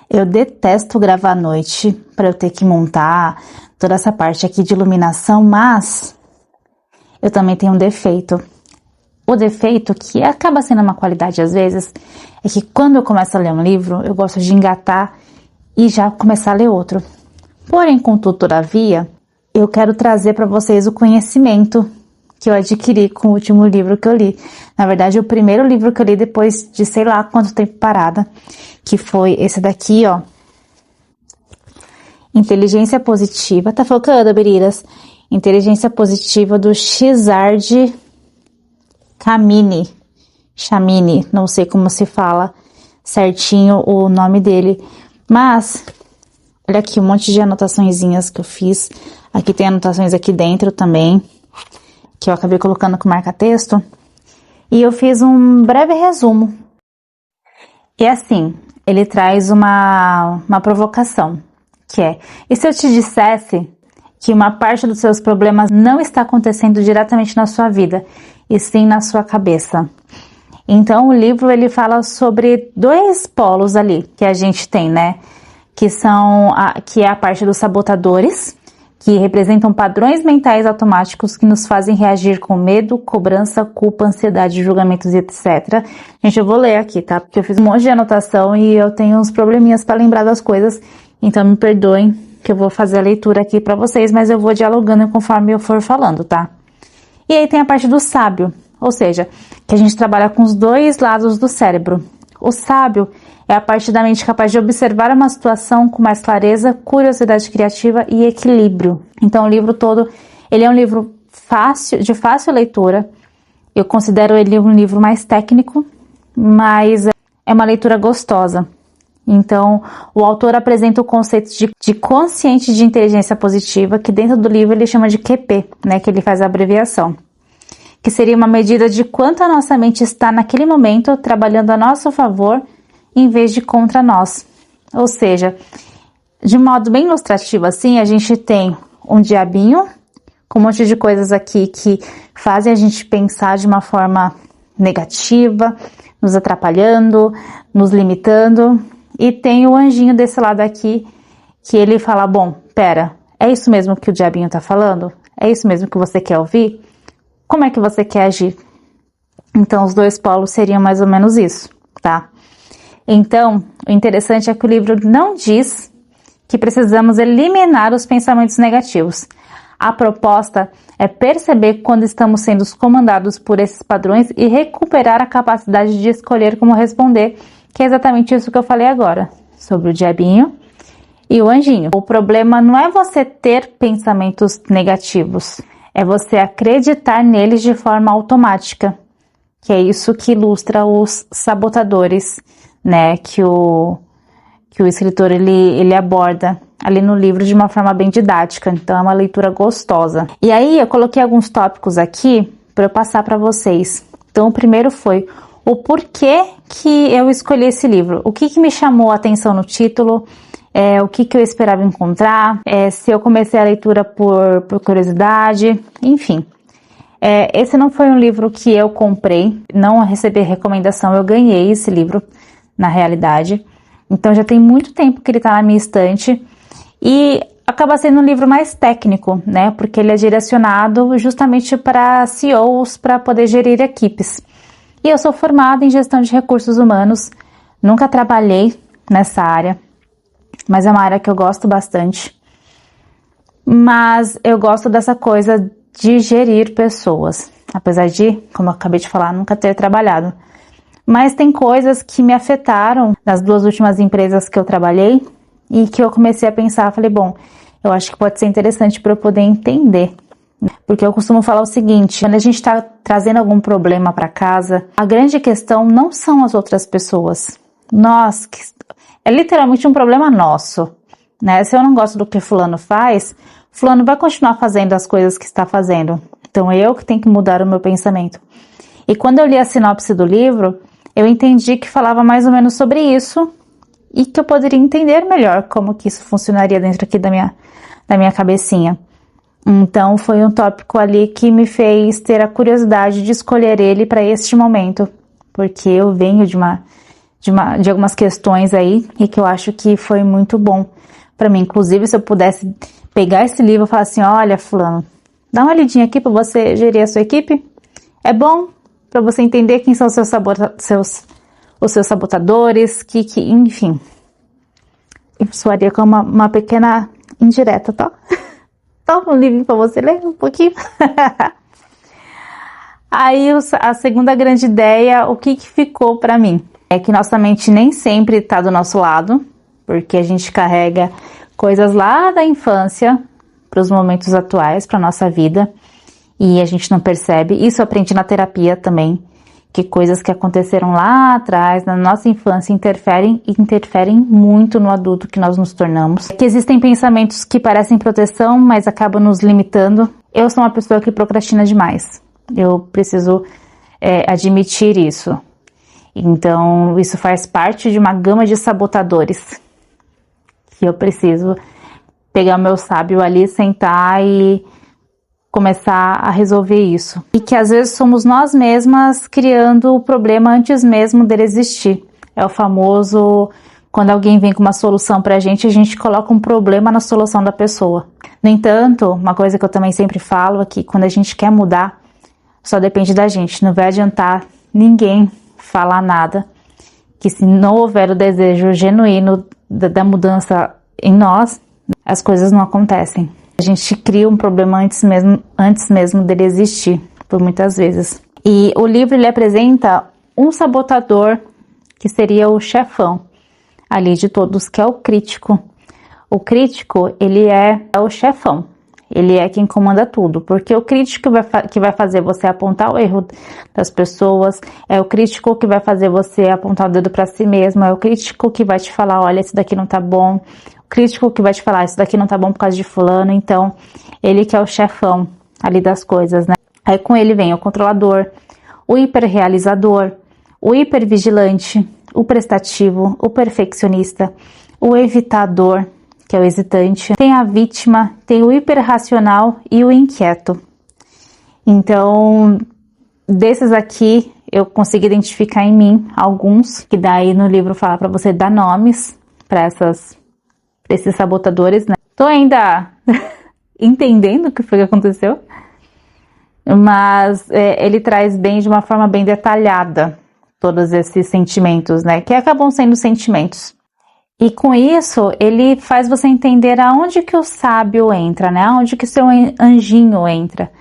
Eu detesto gravar à noite para eu ter que montar toda essa parte aqui de iluminação, mas eu também tenho um defeito. O defeito, que acaba sendo uma qualidade às vezes, é que quando eu começo a ler um livro, eu gosto de engatar e já começar a ler outro. Porém, contudo, todavia, eu quero trazer para vocês o conhecimento que eu adquiri com o último livro que eu li. Na verdade, o primeiro livro que eu li depois de sei lá quanto tempo parada, que foi esse daqui, ó. Inteligência Positiva. Tá focando, Beriras? Inteligência Positiva do Shizard Chamini, não sei como se fala certinho o nome dele, mas olha aqui um monte de anotaçõezinhas que eu fiz. Aqui tem anotações aqui dentro também, que eu acabei colocando com marca-texto, e eu fiz um breve resumo. E assim, ele traz uma provocação, que é: e se eu te dissesse que uma parte dos seus problemas não está acontecendo diretamente na sua vida, e sim na sua cabeça? Então o livro ele fala sobre dois polos ali que a gente tem, né? Que é a parte dos sabotadores, que representam padrões mentais automáticos que nos fazem reagir com medo, cobrança, culpa, ansiedade, julgamentos e etc. Gente, eu vou ler aqui, tá? Porque eu fiz um monte de anotação e eu tenho uns probleminhas para lembrar das coisas, então me perdoem que eu vou fazer a leitura aqui para vocês, mas eu vou dialogando conforme eu for falando, tá? E aí tem a parte do sábio, ou seja, que a gente trabalha com os dois lados do cérebro. O sábio é a parte da mente capaz de observar uma situação com mais clareza, curiosidade criativa e equilíbrio. Então o livro todo, ele é um livro de fácil leitura. Eu considero ele um livro mais técnico, mas é uma leitura gostosa. Então o autor apresenta o conceito de consciente de inteligência positiva, que dentro do livro ele chama de QP, né, que ele faz a abreviação, que seria uma medida de quanto a nossa mente está naquele momento trabalhando a nosso favor em vez de contra nós. Ou seja, de modo bem ilustrativo assim, a gente tem um diabinho com um monte de coisas aqui que fazem a gente pensar de uma forma negativa, nos atrapalhando, nos limitando, e tem o anjinho desse lado aqui que ele fala: bom, pera, é isso mesmo que o diabinho tá falando? É isso mesmo que você quer ouvir? Como é que você quer agir? Então os dois polos seriam mais ou menos isso, tá? Então, o interessante é que o livro não diz que precisamos eliminar os pensamentos negativos. A proposta é perceber quando estamos sendo comandados por esses padrões e recuperar a capacidade de escolher como responder, que é exatamente isso que eu falei agora, sobre o diabinho e o anjinho. O problema não é você ter pensamentos negativos, é você acreditar neles de forma automática, que é isso que ilustra os sabotadores, né, que o escritor ele aborda ali no livro de uma forma bem didática. Então é uma leitura gostosa. E aí eu coloquei alguns tópicos aqui para eu passar para vocês. Então o primeiro foi o porquê que eu escolhi esse livro, o que me chamou a atenção no título, o que eu esperava encontrar, se eu comecei a leitura por curiosidade, enfim. Esse não foi um livro que eu comprei, não recebi recomendação, eu ganhei esse livro, na realidade. Então já tem muito tempo que ele está na minha estante e acaba sendo um livro mais técnico, né? Porque ele é direcionado justamente para CEOs, para poder gerir equipes. E eu sou formada em gestão de recursos humanos, nunca trabalhei nessa área, mas é uma área que eu gosto bastante. Mas eu gosto dessa coisa de gerir pessoas, apesar de, como eu acabei de falar, nunca ter trabalhado. Mas tem coisas que me afetaram nas duas últimas empresas que eu trabalhei e que eu comecei a pensar, falei, bom, eu acho que pode ser interessante para eu poder entender. Porque eu costumo falar o seguinte: quando a gente está trazendo algum problema para casa, a grande questão não são as outras pessoas. É literalmente um problema nosso, né? Se eu não gosto do que fulano faz, fulano vai continuar fazendo as coisas que está fazendo. Então eu que tenho que mudar o meu pensamento. E quando eu li a sinopse do livro, eu entendi que falava mais ou menos sobre isso e que eu poderia entender melhor como que isso funcionaria dentro aqui da minha cabecinha. Então foi um tópico ali que me fez ter a curiosidade de escolher ele para este momento, porque eu venho de de algumas questões aí, e que eu acho que foi muito bom para mim. Inclusive, se eu pudesse pegar esse livro e falar assim, olha, fulano, dá uma lidinha aqui para você gerir a sua equipe, é bom para você entender quem são os seus sabotadores, enfim, isso soaria como uma pequena indireta, tá? Toma um livro para você ler um pouquinho. Aí a segunda grande ideia, o que ficou para mim? É que nossa mente nem sempre está do nosso lado, porque a gente carrega coisas lá da infância para os momentos atuais, para nossa vida, e a gente não percebe. Isso eu aprendi na terapia também, que coisas que aconteceram lá atrás, na nossa infância, interferem muito no adulto que nós nos tornamos. Que existem pensamentos que parecem proteção, mas acabam nos limitando. Eu sou uma pessoa que procrastina demais. Eu preciso admitir isso. Então, isso faz parte de uma gama de sabotadores que eu preciso pegar o meu sábio ali, sentar e começar a resolver isso. E que às vezes somos nós mesmas criando o problema antes mesmo dele existir. É o famoso, quando alguém vem com uma solução pra gente, a gente coloca um problema na solução da pessoa. No entanto, uma coisa que eu também sempre falo é que quando a gente quer mudar, só depende da gente. Não vai adiantar ninguém falar nada, que se não houver o desejo genuíno da mudança em nós, as coisas não acontecem. A gente cria um problema antes mesmo dele existir, por muitas vezes. E o livro ele apresenta um sabotador que seria o chefão ali de todos, que é o crítico. O crítico, ele é o chefão. Ele é quem comanda tudo, porque o crítico que vai fazer você apontar o erro das pessoas, é o crítico que vai fazer você apontar o dedo para si mesmo, é o crítico que vai te falar, olha, isso daqui não tá bom, o crítico que vai te falar, isso daqui não tá bom por causa de fulano. Então, ele que é o chefão ali das coisas, né? Aí com ele vem o controlador, o hiperrealizador, o hipervigilante, o prestativo, o perfeccionista, o evitador, que é o hesitante, tem a vítima, tem o hiperracional e o inquieto. Então, desses aqui, eu consegui identificar em mim alguns, que daí no livro fala para você dar nomes para esses sabotadores, né? Tô ainda entendendo o que foi que aconteceu, mas ele traz de uma forma bem detalhada todos esses sentimentos, né? Que acabam sendo sentimentos. E com isso, ele faz você entender aonde que o sábio entra, né? Aonde que o seu anjinho entra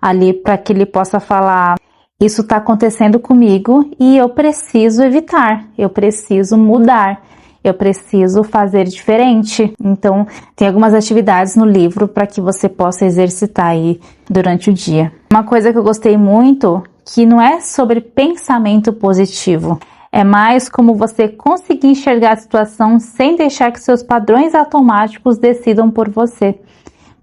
ali, para que ele possa falar, isso está acontecendo comigo e eu preciso evitar, eu preciso mudar, eu preciso fazer diferente. Então, tem algumas atividades no livro para que você possa exercitar aí durante o dia. Uma coisa que eu gostei muito, que não é sobre pensamento positivo, é mais como você conseguir enxergar a situação sem deixar que seus padrões automáticos decidam por você.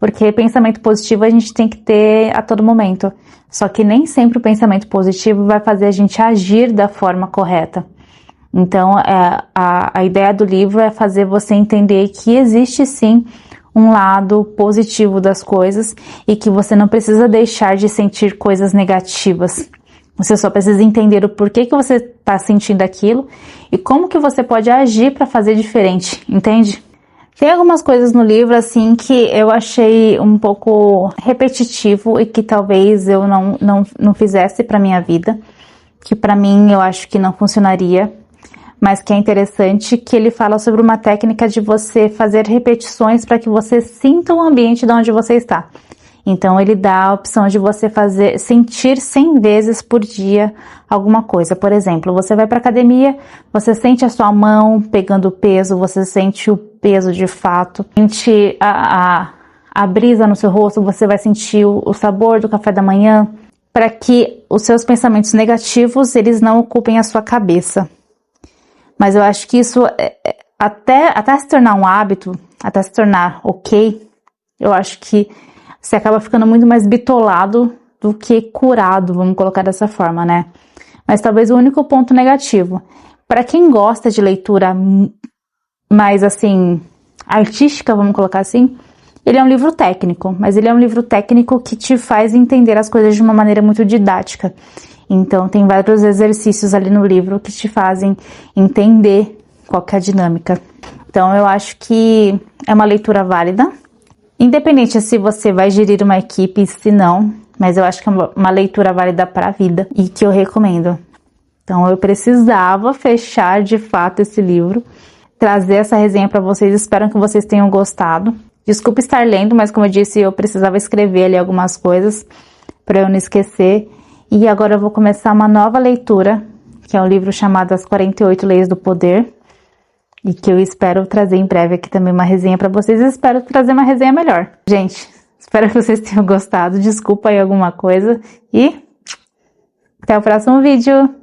Porque pensamento positivo a gente tem que ter a todo momento. Só que nem sempre o pensamento positivo vai fazer a gente agir da forma correta. Então, a ideia do livro é fazer você entender que existe sim um lado positivo das coisas e que você não precisa deixar de sentir coisas negativas. Você só precisa entender o porquê que você está sentindo aquilo e como que você pode agir para fazer diferente, entende? Tem algumas coisas no livro assim que eu achei um pouco repetitivo e que talvez eu não fizesse para minha vida, que para mim eu acho que não funcionaria, mas que é interessante, que ele fala sobre uma técnica de você fazer repetições para que você sinta o ambiente de onde você está. Então, ele dá a opção de você sentir 100 vezes por dia alguma coisa. Por exemplo, você vai para academia, você sente a sua mão pegando peso, você sente o peso de fato, sente a brisa no seu rosto, você vai sentir o sabor do café da manhã, para que os seus pensamentos negativos, eles não ocupem a sua cabeça. Mas eu acho que isso, até se tornar um hábito, até se tornar ok, eu acho que você acaba ficando muito mais bitolado do que curado, vamos colocar dessa forma, né? Mas talvez o único ponto negativo, para quem gosta de leitura mais assim, artística, vamos colocar assim, ele é um livro técnico, mas ele é um livro técnico que te faz entender as coisas de uma maneira muito didática. Então, tem vários exercícios ali no livro que te fazem entender qual que é a dinâmica. Então, eu acho que é uma leitura válida, independente se você vai gerir uma equipe, se não, mas eu acho que é uma leitura válida para a vida e que eu recomendo. Então, eu precisava fechar de fato esse livro, trazer essa resenha para vocês. Espero que vocês tenham gostado. Desculpa estar lendo, mas como eu disse, eu precisava escrever ali algumas coisas para eu não esquecer. E agora eu vou começar uma nova leitura, que é um livro chamado As 48 Leis do Poder, e que eu espero trazer em breve aqui também uma resenha para vocês. Eu espero trazer uma resenha melhor. Gente, espero que vocês tenham gostado. Desculpa aí alguma coisa e até o próximo vídeo.